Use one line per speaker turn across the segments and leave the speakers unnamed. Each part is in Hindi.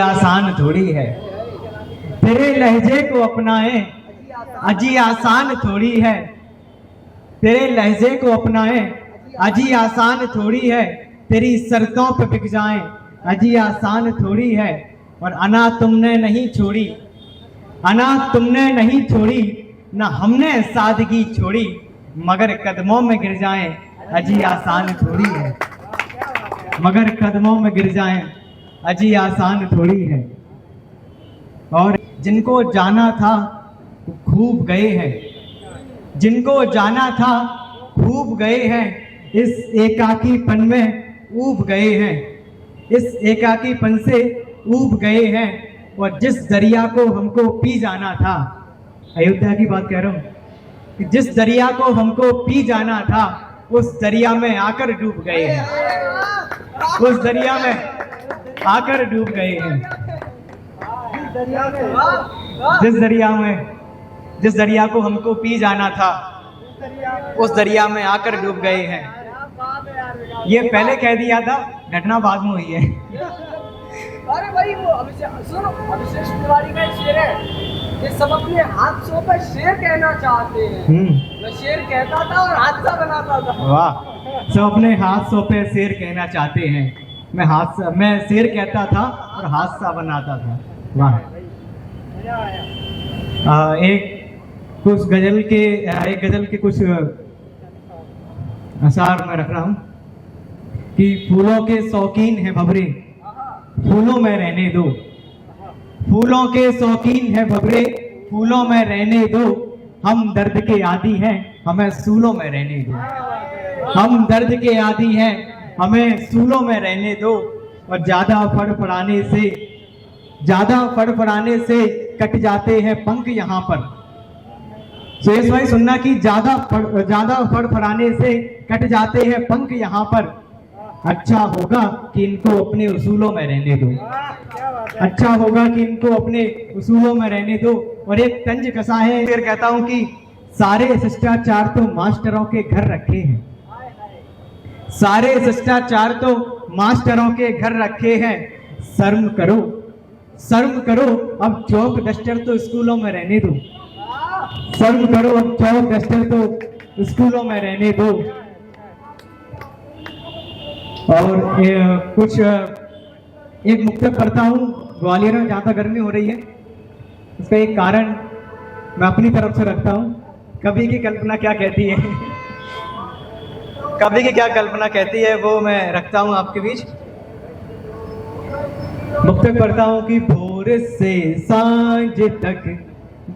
आसान थोड़ी है, तेरे लहजे को अपनाए अजी आसान थोड़ी है, तेरे लहजे को अपनाए अजी आसान थोड़ी है, तेरी शर्तों पे बिक जाएं अजी आसान थोड़ी है। और अना तुमने नहीं छोड़ी, अना तुमने नहीं छोड़ी, ना हमने सादगी छोड़ी, मगर कदमों में गिर जाएं अजी आसान थोड़ी है, मगर कदमों में गिर जाएं अजी आसान थोड़ी है। और जिनको जाना था खूब गए हैं, जिनको जाना था खूब गए हैं, इस एकाकीपन में ऊब गए हैं, इस एकाकीपन से ऊब गए हैं। और जिस दरिया को हमको पी जाना था, अयोध्या की बात कह रहा हूँ, कि जिस दरिया को हमको पी जाना था उस दरिया में आकर डूब गए हैं, उस दरिया में आकर डूब गए हैं। जिस दरिया को हमको पी जाना था उस दरिया में आकर डूब गए हैं। ये पहले कह दिया था, घटना बाद में हुई है।
अरे भाई वो अभिषेक तिवारी का शेर है, ये सब अपने हादसों पर शेर कहना चाहते हैं। मैं शेर कहता था और हादसा बनाता था।
वाह, सब अपने हादसों पे शेर कहना चाहते हैं। मैं शेर कहता था और हादसा बनाता था। वाह। एक गजल के कुछ अशार में रख रहा हूँ कि फूलों के शौकीन है भंवरे, फूलों में रहने दो, फूलों के शौकीन है भंवरे, फूलों में रहने दो, हम दर्द के आदी हैं हमें सूलों में रहने दो, हम दर्द के आदी हैं हमें सूलों में रहने दो। और ज्यादा फड़फड़ाने से कट जाते हैं पंख यहाँ पर। सुरेश भाई सुनना कि ज्यादा फड़फड़ाने से कट जाते हैं पंख यहाँ पर, अच्छा होगा कि इनको अपने उसूलों में रहने दो, अच्छा होगा कि इनको अपने उसूलों में रहने दो। और एक तंज कसा है, फिर कहता हूं कि सारे शिष्टाचार तो मास्टरों के घर रखे हैं, सारे शिष्टाचार तो मास्टरों के घर रखे हैं, शर्म करो शर्म करो, अब चौक डस्टर तो स्कूलों में रहने दो, शर्म करो अब चौक डस्टर तो स्कूलों में रहने दो। और एक मुक्तक पढ़ता हूँ, ग्वालियर में जहाँ तक गर्मी हो रही है इसका एक कारण मैं अपनी तरफ से रखता हूँ। कवि की कल्पना क्या कहती है, कवि की क्या कल्पना कहती है वो मैं रखता हूँ आपके बीच। मुक्तक पढ़ता हूँ कि भोर से सांझ तक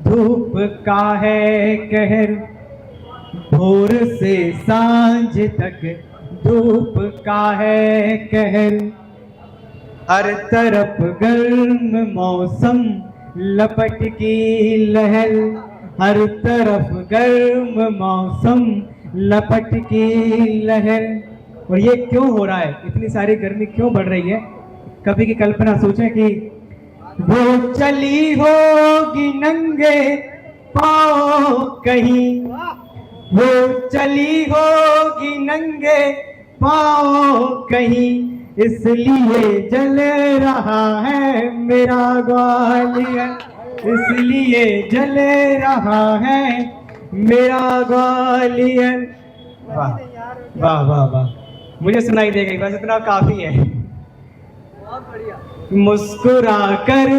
धूप का है कहर, भोर से सांझ तक धूप का है कहर, हर तरफ गर्म मौसम लपट की लहर, हर तरफ गर्म मौसम लपट की लहर। और ये क्यों हो रहा है, इतनी सारी गर्मी क्यों बढ़ रही है? कभी की कल्पना सोचें कि वो चली होगी नंगे पाँव कहीं, वो चली होगी नंगे पाँव कहीं, इसलिए जल रहा है मेरा ग्वालियर, इसलिए जल रहा है मेरा ग्वालियर। वाह वाह वाह वाह, मुझे सुनाई देगा बस इतना काफी है।
बहुत बढ़िया।
मुस्कुरा कर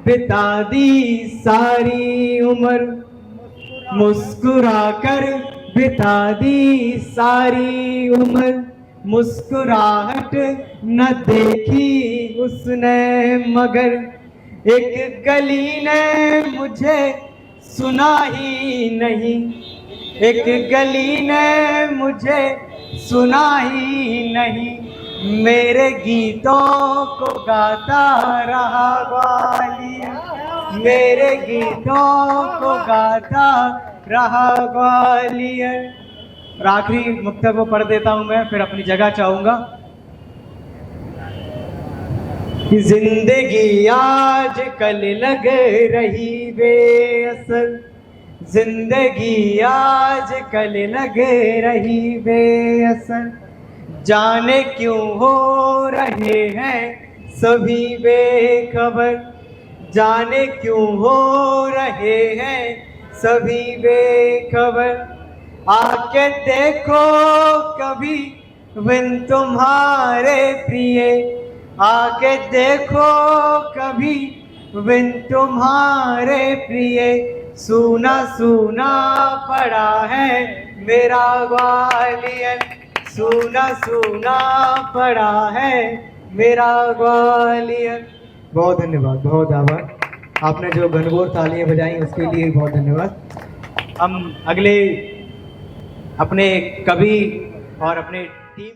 बिता दी सारी उम्र, मुस्कुरा कर बिता दी सारी उम्र, मुस्कुराहट न देखी उसने मगर, एक गली ने मुझे सुना ही नहीं, एक गली ने मुझे सुना ही नहीं, मेरे गीतों को गाता रहा ग्वालियर, मेरे गीतों को गाता रहा ग्वालियर। और आखिरी मुक्तक को पढ़ देता हूं मैं, फिर अपनी जगह चाहूंगा कि जिंदगी आज कल लग रही बेअसर, जिंदगी आज कल लग रही बेअसर, जाने क्यों हो रहे हैं सभी बेखबर जाने क्यों हो रहे हैं, सभी बेखबर। आके देखो कभी बिन तुम्हारे प्रिय, आके देखो कभी बिन तुम्हारे प्रिय। सूना सूना पड़ा है मेरा ग्वालियर, सूना सूना पड़ा है मेरा ग्वालियर। बहुत धन्यवाद, बहुत आभार। आपने जो घनघोर तालियां बजाई उसके लिए बहुत धन्यवाद। हम अगले अपने कवि और अपने टीम